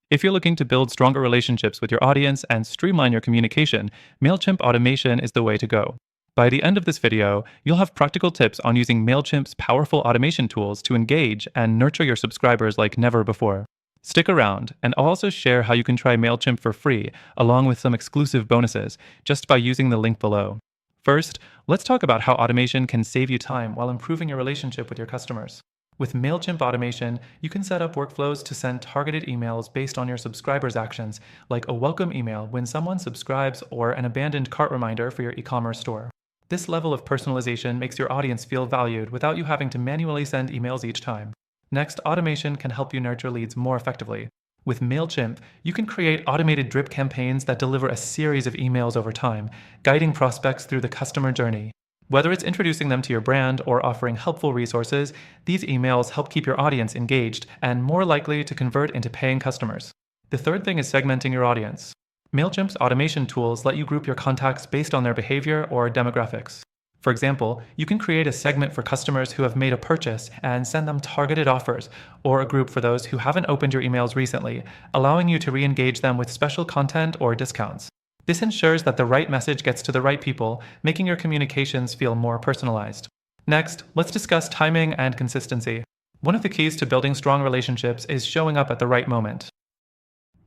If you're looking to build stronger relationships with your audience and streamline your communication, Mailchimp automation is the way to go. By the end of this video, you'll have practical tips on using Mailchimp's powerful automation tools to engage and nurture your subscribers like never before. Stick around, and I'll also share how you can try Mailchimp for free, along with some exclusive bonuses, just by using the link below. First, let's talk about how automation can save you time while improving your relationship with your customers. With Mailchimp automation, you can set up workflows to send targeted emails based on your subscribers' actions, like a welcome email when someone subscribes or an abandoned cart reminder for your e-commerce store. This level of personalization makes your audience feel valued without you having to manually send emails each time. Next, automation can help you nurture leads more effectively. With Mailchimp, you can create automated drip campaigns that deliver a series of emails over time, guiding prospects through the customer journey. Whether it's introducing them to your brand or offering helpful resources, these emails help keep your audience engaged and more likely to convert into paying customers. The third thing is segmenting your audience. Mailchimp's automation tools let you group your contacts based on their behavior or demographics. For example, you can create a segment for customers who have made a purchase and send them targeted offers, or a group for those who haven't opened your emails recently, allowing you to re-engage them with special content or discounts. This ensures that the right message gets to the right people, making your communications feel more personalized. Next, let's discuss timing and consistency. One of the keys to building strong relationships is showing up at the right moment.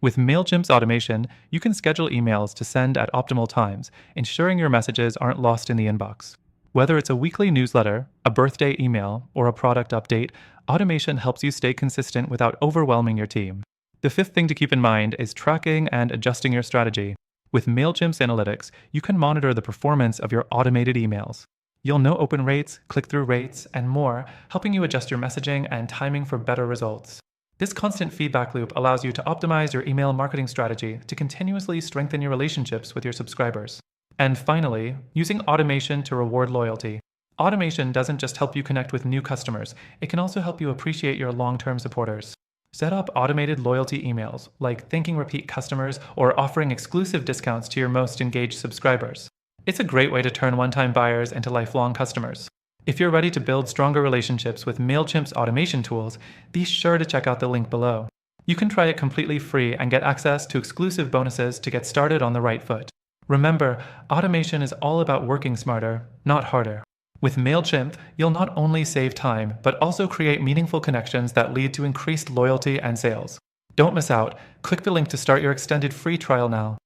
With Mailchimp's automation, you can schedule emails to send at optimal times, ensuring your messages aren't lost in the inbox. Whether it's a weekly newsletter, a birthday email, or a product update, automation helps you stay consistent without overwhelming your team. The fifth thing to keep in mind is tracking and adjusting your strategy. With Mailchimp's analytics, you can monitor the performance of your automated emails. You'll know open rates, click-through rates, and more, helping you adjust your messaging and timing for better results. This constant feedback loop allows you to optimize your email marketing strategy to continuously strengthen your relationships with your subscribers. And finally, using automation to reward loyalty. Automation doesn't just help you connect with new customers, it can also help you appreciate your long-term supporters. Set up automated loyalty emails, like thanking repeat customers or offering exclusive discounts to your most engaged subscribers. It's a great way to turn one-time buyers into lifelong customers. If you're ready to build stronger relationships with Mailchimp's automation tools, be sure to check out the link below. You can try it completely free and get access to exclusive bonuses to get started on the right foot. Remember, automation is all about working smarter, not harder. With Mailchimp, you'll not only save time, but also create meaningful connections that lead to increased loyalty and sales. Don't miss out. Click the link to start your extended free trial now.